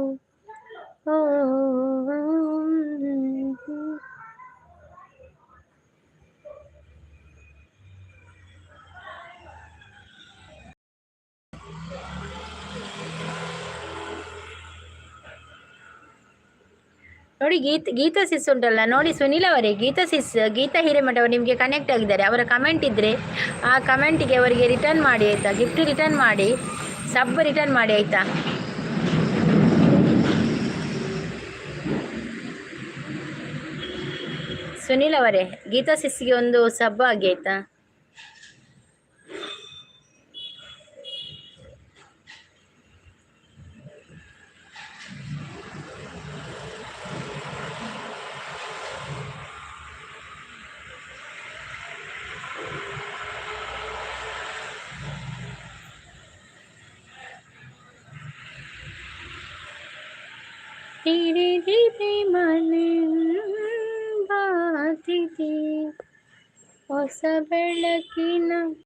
ನೋಡಿ ಗೀತಾ ಸಿಸ್ ಉಂಟಲ್ಲ, ನೋಡಿ ಸುನಿಲ್ ಅವರೇ, ಗೀತಾ ಹಿರೇಮಠ ಅವರು ನಿಮಗೆ ಕನೆಕ್ಟ್ ಆಗಿದ್ದಾರೆ. ಅವರ ಕಮೆಂಟ್ ಇದ್ದರೆ ಆ ಕಮೆಂಟಿಗೆ ಅವರಿಗೆ ರಿಟರ್ನ್ ಮಾಡಿ ಆಯಿತಾ, ಗಿಫ್ಟ್ ರಿಟರ್ನ್ ಮಾಡಿ, ಸಬ್ ರಿಟರ್ನ್ ಮಾಡಿ ಆಯಿತಾ. ಸುನಿಲ್ ಅವರೇ, ಗೀತಾ ಸಿಸ್ಗೆ ಒಂದು ಸಬ್ ಆಗಿ ಆಯಿತಾ. ಮನೆ ಬಾತಿದೆ ಹೊಸ ಬೆಳಕಿನ